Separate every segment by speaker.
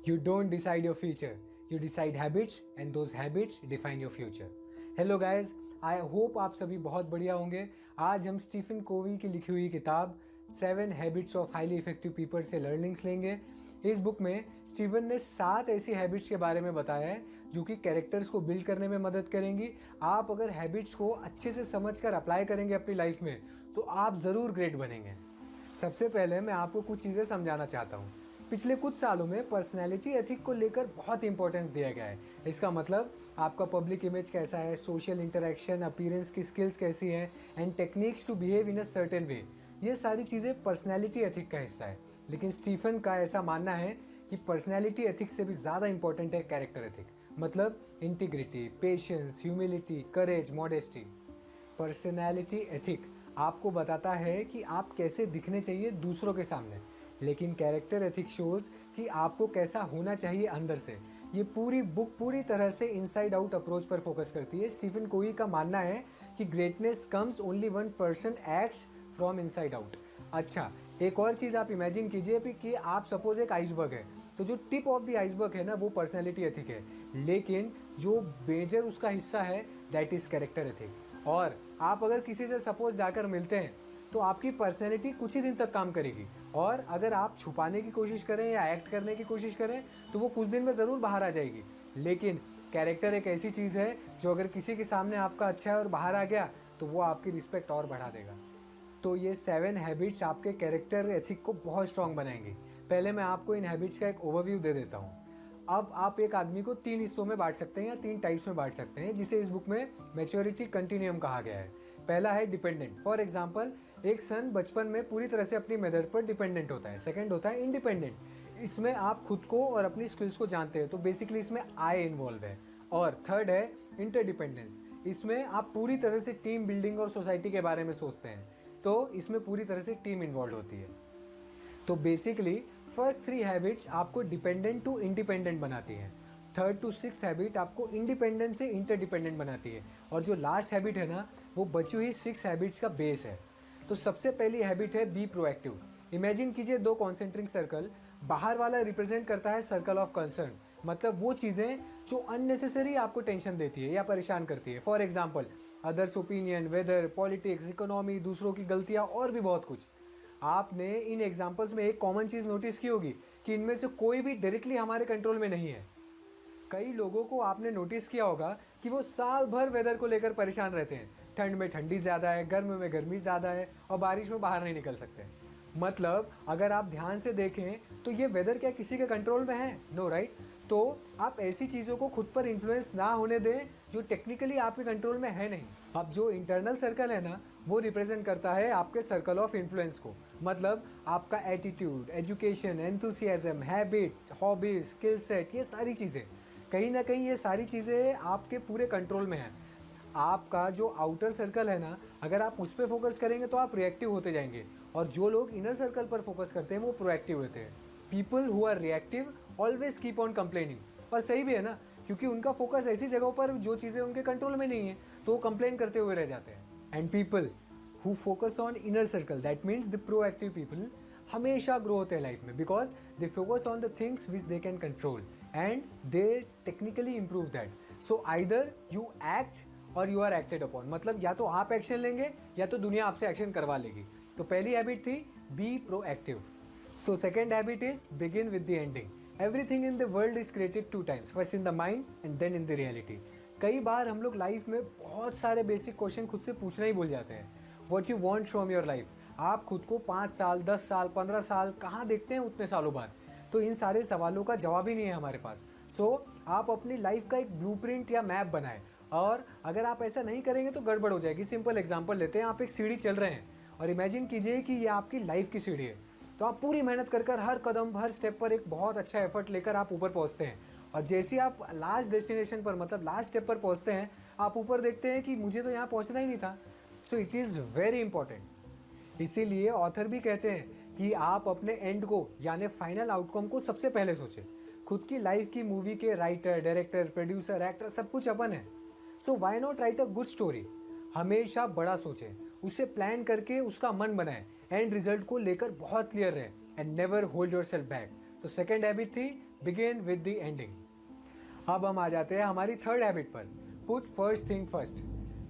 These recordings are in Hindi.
Speaker 1: You don't decide your future, you decide habits and those habits define your future. Hello guys, I hope आप सभी बहुत बढ़िया होंगे। आज हम स्टीफन कोवी की लिखी हुई किताब 7 habits of highly effective people से लर्निंग्स लेंगे। इस बुक में स्टीवन ने 7 ऐसी हैबिट्स के बारे में बताया है जो कि कैरेक्टर्स को बिल्ड करने में मदद करेंगी। आप अगर हैबिट्स को अच्छे से समझकर अप्लाई करेंगे अपनी लाइफ में तो आप ज़रूर ग्रेट बनेंगे। सबसे पहले मैं आपको कुछ चीज़ें समझाना चाहता हूँ। पिछले कुछ सालों में पर्सनैलिटी एथिक को लेकर बहुत इंपॉर्टेंस दिया गया है। इसका मतलब आपका पब्लिक इमेज कैसा है, सोशल इंटरेक्शन, अपीयरेंस की स्किल्स कैसी हैं and techniques to behave in a certain way, ये सारी चीज़ें पर्सनैलिटी एथिक का हिस्सा है। लेकिन स्टीफन का ऐसा मानना है कि पर्सनैलिटी एथिक से भी ज़्यादा इंपॉर्टेंट है कैरेक्टर एथिक, मतलब इंटीग्रिटी, पेशेंस, ह्यूमिलिटी, करेज, मॉडेस्टी। पर्सनैलिटी एथिक आपको बताता है कि आप कैसे दिखने चाहिए दूसरों के सामने, लेकिन कैरेक्टर एथिक शोज कि आपको कैसा होना चाहिए अंदर से। ये पूरी बुक पूरी तरह से इनसाइड आउट अप्रोच पर फोकस करती है। स्टीफन कोवी का मानना है कि greatness comes only one person acts from inside out. अच्छा, एक और चीज़ आप इमेजिन कीजिए कि आप सपोज एक आइसबर्ग है, तो जो टिप ऑफ द आइसबर्ग है ना वो पर्सनैलिटी एथिक है, लेकिन जो मेजर उसका हिस्सा है दैट इज़ कैरेक्टर एथिक। और आप अगर किसी से सपोज जाकर मिलते हैं तो आपकी पर्सनैलिटी कुछ ही दिन तक काम करेगी, और अगर आप छुपाने की कोशिश करें या एक्ट करने की कोशिश करें तो वो कुछ दिन में ज़रूर बाहर आ जाएगी। लेकिन कैरेक्टर एक ऐसी चीज़ है जो अगर किसी के सामने आपका अच्छा है और बाहर आ गया तो वो आपकी रिस्पेक्ट और बढ़ा देगा। तो ये 7 हैबिट्स आपके कैरेक्टर एथिक को बहुत स्ट्रॉन्ग बनाएंगी। पहले मैं आपको इन हैबिट्स का एक ओवरव्यू दे देता हूँ। अब आप एक आदमी को 3 हिस्सों में बांट सकते हैं या 3 टाइप्स में बांट सकते हैं, जिसे इस बुक में मैच्योरिटी कंटिन्यूम कहा गया है। पहला है डिपेंडेंट। फॉर एग्जाम्पल, एक सन बचपन में पूरी तरह से अपनी मदर पर डिपेंडेंट होता है। सेकंड होता है इंडिपेंडेंट। इसमें आप खुद को और अपनी स्किल्स को जानते हैं, तो बेसिकली इसमें आई इन्वॉल्व है। और थर्ड है इंटरडिपेंडेंस। इसमें आप पूरी तरह से टीम बिल्डिंग और सोसाइटी के बारे में सोचते हैं, तो इसमें पूरी तरह से टीम इन्वॉल्व होती है। तो बेसिकली फर्स्ट 3 हैबिट्स आपको डिपेंडेंट टू इंडिपेंडेंट बनाती हैं। 3rd to 6th हैबिट आपको इंडिपेंडेंट से इंटरडिपेंडेंट बनाती है, और जो लास्ट हैबिट है ना वो बची हुई 6 हैबिट्स का बेस है। तो सबसे पहली हैबिट है बी प्रोएक्टिव। इमेजिन कीजिए 2 कॉन्सेंट्रिक सर्कल, बाहर वाला रिप्रेजेंट करता है सर्कल ऑफ कंसर्न, मतलब वो चीज़ें जो अननेसेसरी आपको टेंशन देती है या परेशान करती है। For example, others opinion, weather, politics, economy, दूसरों की गलतियाँ और भी बहुत कुछ। आपने इन एग्जाम्पल्स में एक कॉमन चीज़ नोटिस की होगी कि इनमें से कोई भी डायरेक्टली हमारे कंट्रोल में नहीं है। कई लोगों को आपने नोटिस किया होगा कि वो साल भर वेदर को लेकर परेशान रहते हैं। ठंड में ठंडी ज़्यादा है, गर्म में गर्मी ज़्यादा है, और बारिश में बाहर नहीं निकल सकते। मतलब अगर आप ध्यान से देखें तो ये वेदर क्या किसी के कंट्रोल में है? No, right. तो आप ऐसी चीज़ों को खुद पर इन्फ्लुएंस ना होने दें जो टेक्निकली आपके कंट्रोल में है नहीं। अब जो इंटरनल सर्कल है ना वो रिप्रेजेंट करता है आपके सर्कल ऑफ इन्फ्लुएंस को, मतलब आपका attitude, education, enthusiasm, habit, hobbies, skill set, ये सारी चीज़ें। कहीं ना कहीं ये सारी चीज़ें आपके पूरे कंट्रोल में हैं। आपका जो आउटर सर्कल है ना, अगर आप उस पर फोकस करेंगे तो आप रिएक्टिव होते जाएंगे, और जो लोग इनर सर्कल पर फोकस करते हैं वो प्रोएक्टिव होते हैं। People who are reactive always keep on complaining. और सही भी है ना, क्योंकि उनका फोकस ऐसी जगहों पर जो चीज़ें उनके कंट्रोल में नहीं है तो वो कंप्लेन करते हुए रह जाते हैं। And people who focus on inner circle, that means the proactive people, हमेशा ग्रो होते हैं लाइफ में, because they focus on the things which they can control and they technically improve that. So either you act और यू आर एक्टेड अपॉन, मतलब या तो आप एक्शन लेंगे या तो दुनिया आपसे एक्शन करवा लेगी। तो पहली हैबिट थी be proactive. So second habit is begin with the ending. Everything in the world is created 2 times, first in the mind and then in the reality. कई बार हम लोग लाइफ में बहुत सारे बेसिक क्वेश्चन खुद से पूछना ही भूल जाते हैं। What you want from your life, आप खुद को 5 साल, 10 साल, 15 साल कहाँ देखते हैं उतने सालों बाद? तो इन सारे सवालों का जवाब ही नहीं है हमारे पास। सो आप अपनी लाइफ का एक ब्लूप्रिंट या मैप बनाएं, और अगर आप ऐसा नहीं करेंगे तो गड़बड़ हो जाएगी। सिंपल एग्जांपल लेते हैं, आप एक सीढ़ी चल रहे हैं और इमेजिन कीजिए कि ये आपकी लाइफ की सीढ़ी है। तो आप पूरी मेहनत कर हर कदम, हर स्टेप पर एक बहुत अच्छा एफर्ट लेकर आप ऊपर पहुंचते हैं, और जैसे ही आप लास्ट डेस्टिनेशन पर, मतलब लास्ट स्टेप पर पहुंचते हैं, आप ऊपर देखते हैं कि मुझे तो यहाँ पहुँचना ही नहीं था। So it is very important. इसीलिए ऑथर भी कहते हैं कि आप अपने एंड को यानी फाइनल आउटकम को सबसे पहले सोचें। खुद की लाइफ की मूवी के राइटर, डायरेक्टर, प्रोड्यूसर, एक्टर सब कुछ अपन है। So why not right a good story? हमेशा बड़ा सोचें, उसे प्लान करके उसका मन बनाएं, एंड रिजल्ट को लेकर बहुत क्लियर रहे, and never hold yourself back. तो सेकंड हैबिट थी बिगिन विद द एंडिंग। अब हम आ जाते हैं हमारी थर्ड हैबिट पर, put first thing first.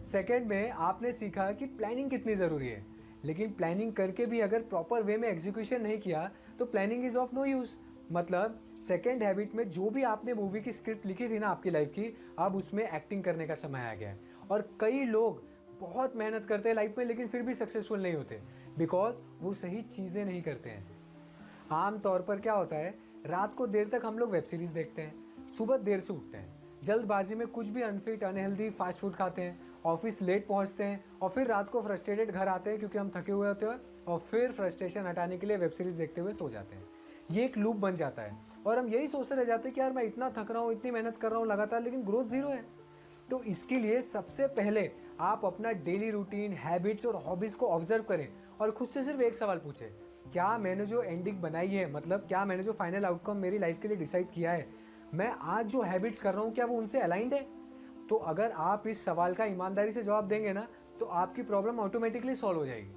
Speaker 1: Second में आपने सीखा कि प्लानिंग कितनी ज़रूरी है, लेकिन प्लानिंग करके भी अगर प्रॉपर वे में एग्जीक्यूशन नहीं किया तो planning is of no use. मतलब सेकेंड हैबिट में जो भी आपने मूवी की स्क्रिप्ट लिखी थी ना आपकी लाइफ की, अब उसमें एक्टिंग करने का समय आ गया है। और कई लोग बहुत मेहनत करते हैं लाइफ में लेकिन फिर भी सक्सेसफुल नहीं होते, बिकॉज वो सही चीज़ें नहीं करते हैं। आम तौर पर क्या होता है, रात को देर तक हम लोग वेब सीरीज देखते हैं, सुबह देर से उठते हैं, जल्दबाजी में कुछ भी अनफिट अनहेल्दी फास्ट फूड खाते हैं, ऑफिस लेट पहुंचते हैं और फिर रात को फ्रस्ट्रेटेड घर आते हैं क्योंकि हम थके हुए होते हैं और फिर फ्रस्ट्रेशन हटाने के लिए वेब सीरीज देखते हुए सो जाते हैं। ये एक लूप बन जाता है और हम यही सोचते रह जाते हैं कि यार मैं इतना थक रहा हूँ, इतनी मेहनत कर रहा हूँ लगातार, लेकिन ग्रोथ जीरो है। तो इसके लिए सबसे पहले आप अपना डेली रूटीन, हैबिट्स और हॉबीज़ को ऑब्जर्व करें और खुद से सिर्फ एक सवाल पूछें, क्या मैंने जो एंडिंग बनाई है, मतलब क्या मैंने जो फाइनल आउटकम मेरी लाइफ के लिए डिसाइड किया है, मैं आज जो हैबिट्स कर रहा हूँ क्या वो उनसे अलाइंड है? तो अगर आप इस सवाल का ईमानदारी से जवाब देंगे ना तो आपकी प्रॉब्लम ऑटोमेटिकली सॉल्व हो जाएगी।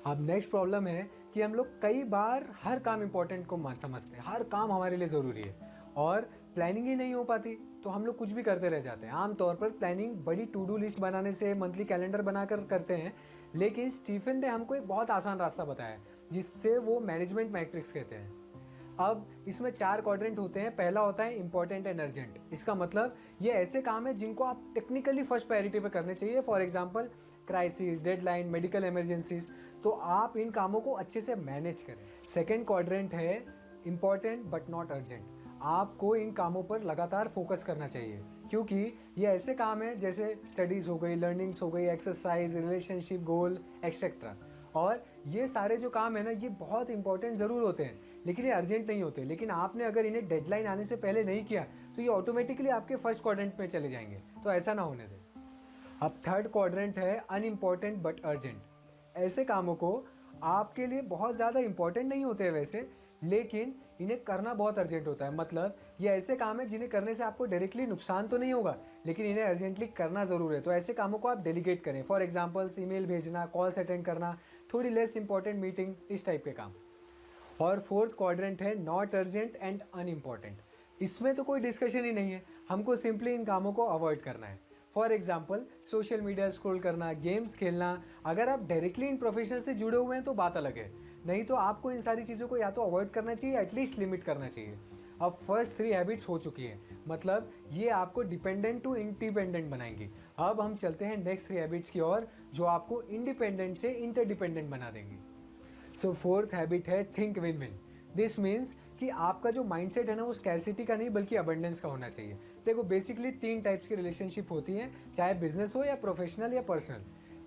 Speaker 1: अब नेक्स्ट प्रॉब्लम है कि हम लोग कई बार हर काम इंपॉर्टेंट को समझते हैं, हर काम हमारे लिए ज़रूरी है और प्लानिंग ही नहीं हो पाती तो हम लोग कुछ भी करते रह जाते हैं। आमतौर पर प्लानिंग बड़ी टू डू लिस्ट बनाने से, मंथली कैलेंडर बनाकर करते हैं, लेकिन स्टीफन ने हमको एक बहुत आसान रास्ता बताया जिससे वो मैनेजमेंट मैट्रिक्स कहते हैं। अब इसमें 4 क्वाड्रेंट होते हैं। पहला होता है इंपॉर्टेंट एंड अर्जेंट। इसका मतलब ये ऐसे काम है जिनको आप टेक्निकली फर्स्ट प्रायोरिटी पे करने चाहिए, for example crisis, deadline, medical emergencies, तो आप इन कामों को अच्छे से मैनेज करें। सेकेंड क्वाड्रेंट है इंपॉर्टेंट बट नॉट अर्जेंट। आपको इन कामों पर लगातार फोकस करना चाहिए क्योंकि ये ऐसे काम है जैसे स्टडीज़ हो गई, लर्निंग्स हो गई, एक्सरसाइज, रिलेशनशिप, गोल एक्सेट्रा। और ये सारे जो काम है ना ये बहुत इंपॉर्टेंट ज़रूर होते हैं लेकिन ये अर्जेंट नहीं होते। लेकिन आपने अगर इन्हें डेडलाइन आने से पहले नहीं किया तो ये ऑटोमेटिकली आपके फर्स्ट क्वाड्रेंट में चले जाएंगे, तो ऐसा ना होने दें। अब थर्ड क्वाड्रेंट है अनइम्पॉर्टेंट बट अर्जेंट। ऐसे कामों को आपके लिए बहुत ज़्यादा इंपॉर्टेंट नहीं होते हैं वैसे, लेकिन इन्हें करना बहुत अर्जेंट होता है। मतलब ये ऐसे काम है जिन्हें करने से आपको डायरेक्टली नुकसान तो नहीं होगा लेकिन इन्हें अर्जेंटली करना ज़रूर है, तो ऐसे कामों को आप डेलीगेट करें। फॉर एग्जाम्पल्स ईमेल भेजना, कॉल्स अटेंड करना, थोड़ी लेस इंपॉर्टेंट मीटिंग, इस टाइप के काम। और फोर्थ क्वाड्रेंट है नॉट अर्जेंट एंड अनइम्पॉर्टेंट। इसमें तो कोई डिस्कशन ही नहीं है, हमको सिंपली इन कामों को अवॉइड करना है। For example social media scroll करना, गेम्स खेलना। अगर आप डायरेक्टली इन प्रोफेशन से जुड़े हुए हैं तो बात अलग है, नहीं तो आपको इन सारी चीज़ों को या तो अवॉइड करना चाहिए, एटलीस्ट लिमिट करना चाहिए। अब फर्स्ट 3 हैबिट्स हो चुकी हैं, मतलब ये आपको डिपेंडेंट टू इंडिपेंडेंट बनाएंगी। अब हम चलते हैं नेक्स्ट 3 हैबिट्स की ओर जो आपको इंडिपेंडेंट से इंटरडिपेंडेंट बना देंगी। सो फोर्थ हैबिट है think win win. This means कि आपका जो माइंडसेट है ना वो स्कैरसिटी का नहीं बल्कि अबंडेंस का होना चाहिए। देखो बेसिकली 3 टाइप्स की रिलेशनशिप होती हैं, चाहे बिजनेस हो या प्रोफेशनल या पर्सनल।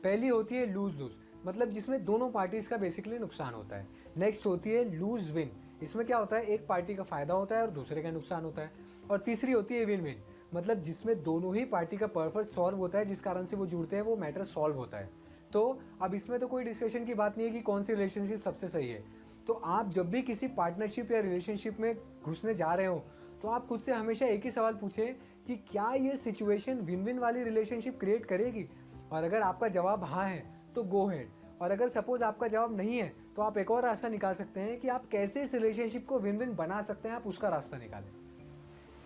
Speaker 1: पहली होती है लूज लूज, मतलब जिसमें दोनों पार्टीज का बेसिकली नुकसान होता है। नेक्स्ट होती है लूज विन, इसमें क्या होता है एक पार्टी का फायदा होता है और दूसरे का नुकसान होता है। और तीसरी होती है विन विन, मतलब जिसमें दोनों ही पार्टी का पर्पस सॉल्व होता है, जिस कारण से वो जुड़ते हैं वो मैटर सॉल्व होता है। तो अब इसमें तो कोई डिस्कशन की बात नहीं है कि कौन सी रिलेशनशिप सबसे सही है। तो आप जब भी किसी पार्टनरशिप या रिलेशनशिप में घुसने जा रहे हो तो आप खुद से हमेशा एक ही सवाल पूछें कि क्या ये सिचुएशन विन विन वाली रिलेशनशिप क्रिएट करेगी। और अगर आपका जवाब हाँ है तो गो हेड, और अगर सपोज आपका जवाब नहीं है तो आप एक और रास्ता निकाल सकते हैं कि आप कैसे इस रिलेशनशिप को विन विन बना सकते हैं, आप उसका रास्ता निकालें।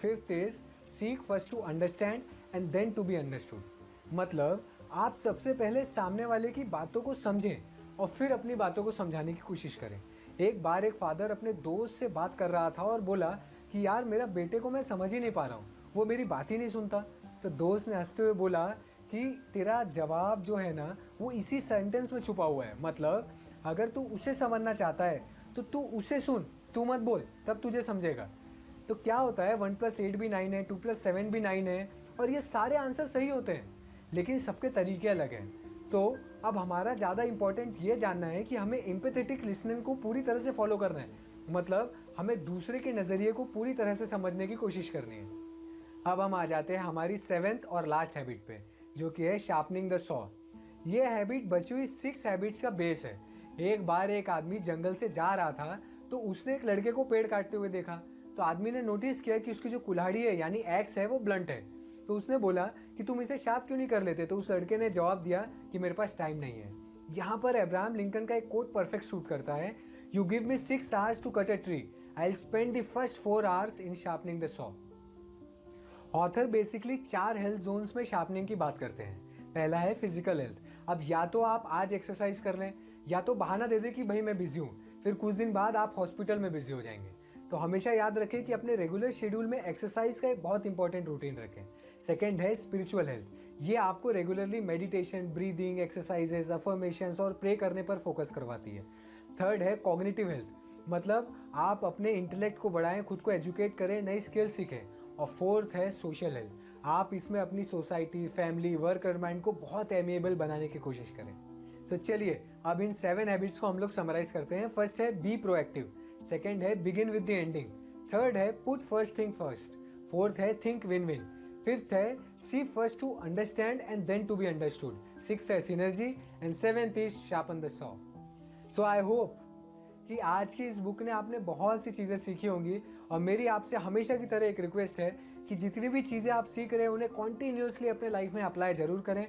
Speaker 1: Fifth is seek first to understand and then to be understood. मतलब आप सबसे पहले सामने वाले की बातों को समझें और फिर अपनी बातों को समझाने की कोशिश करें। एक बार एक फादर अपने दोस्त से बात कर रहा था और बोला कि यार मेरा बेटे को मैं समझ ही नहीं पा रहा हूँ, वो मेरी बात ही नहीं सुनता। तो दोस्त ने हंसते हुए बोला कि तेरा जवाब जो है ना वो इसी सेंटेंस में छुपा हुआ है। मतलब अगर तू उसे समझना चाहता है तो तू उसे सुन, तू मत बोल, तब तुझे समझेगा। तो क्या होता है 1 + 8 भी 9 है, 2 + 7 भी 9 है, और ये सारे आंसर सही होते हैं लेकिन सबके तरीके अलग हैं। तो अब हमारा ज़्यादा इंपॉर्टेंट ये जानना है कि हमें एम्पैथेटिक लिसनिंग को पूरी तरह से फॉलो करना है, मतलब हमें दूसरे के नज़रिए को पूरी तरह से समझने की कोशिश करनी है। अब हम आ जाते हैं हमारी 7th और लास्ट हैबिट पे जो कि है शार्पनिंग द सॉ। ये हैबिट बची हुई 6 हैबिट्स का बेस है। एक बार एक आदमी जंगल से जा रहा था तो उसने एक लड़के को पेड़ काटते हुए देखा। तो आदमी ने नोटिस किया कि उसकी जो कुल्हाड़ी है यानी एक्स है वो ब्लंट है। तो उसने बोला कि तुम इसे शार्प क्यों नहीं कर लेते। तो उस लड़के ने जवाब दिया कि मेरे पास टाइम नहीं है। यहाँ पर अब्राहम लिंकन का एक कोट परफेक्ट शूट करता है, you give me 6 hours to cut a tree I will spend the first 4 hours in sharpening the saw. Author basically 4 health zones में शार्पनिंग की बात करते हैं। पहला है फिजिकल हेल्थ। अब या तो आप आज एक्सरसाइज कर लें या तो बहाना दे दें कि भाई मैं बिजी हूँ, फिर कुछ दिन बाद आप हॉस्पिटल में बिजी हो जाएंगे। तो हमेशा याद रखें कि अपने रेगुलर शेड्यूल में एक्सरसाइज का एक बहुत इंपॉर्टेंट रूटीन रखें। सेकेंड है स्पिरिचुअल हेल्थ। ये आपको regularly meditation, breathing exercises, affirmations और प्रे करने पर फोकस करवाती है। थर्ड है कॉग्निटिव हेल्थ, मतलब आप अपने इंटेलेक्ट को बढ़ाएं, खुद को एजुकेट करें, नई स्किल सीखें। और फोर्थ है सोशल हेल्थ, आप इसमें अपनी सोसाइटी, फैमिली, वर्क एनवायरनमेंट को बहुत एमिएबल बनाने की कोशिश करें। तो चलिए अब इन 7 हैबिट्स को हम लोग समराइज करते हैं। फर्स्ट है बी प्रोएक्टिव, सेकंड है begin with the ending, third है put first thing first, fourth है थिंक विन विन, फिफ्थ है seek first to understand and then to be understood, sixth है synergy and seventh is sharpen the saw. So I hope कि आज की इस बुक ने आपने बहुत सी चीज़ें सीखी होंगी। और मेरी आपसे हमेशा की तरह एक रिक्वेस्ट है कि जितनी भी चीज़ें आप सीख रहे हैं उन्हें कॉन्टीन्यूसली अपने लाइफ में अप्लाई ज़रूर करें।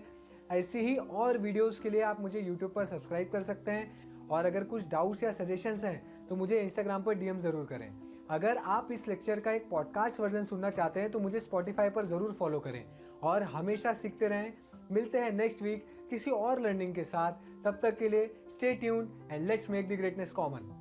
Speaker 1: ऐसी ही और वीडियोस के लिए आप मुझे यूट्यूब पर सब्सक्राइब कर सकते हैं। और अगर कुछ डाउट्स या सजेशंस हैं तो मुझे इंस्टाग्राम पर डीएम ज़रूर करें। अगर आप इस लेक्चर का एक पॉडकास्ट वर्जन सुनना चाहते हैं तो मुझे स्पॉटिफाई पर ज़रूर फॉलो करें। और हमेशा सीखते रहें। मिलते हैं नेक्स्ट वीक किसी और लर्निंग के साथ। तब तक के लिए stay tuned and let's make the greatness common.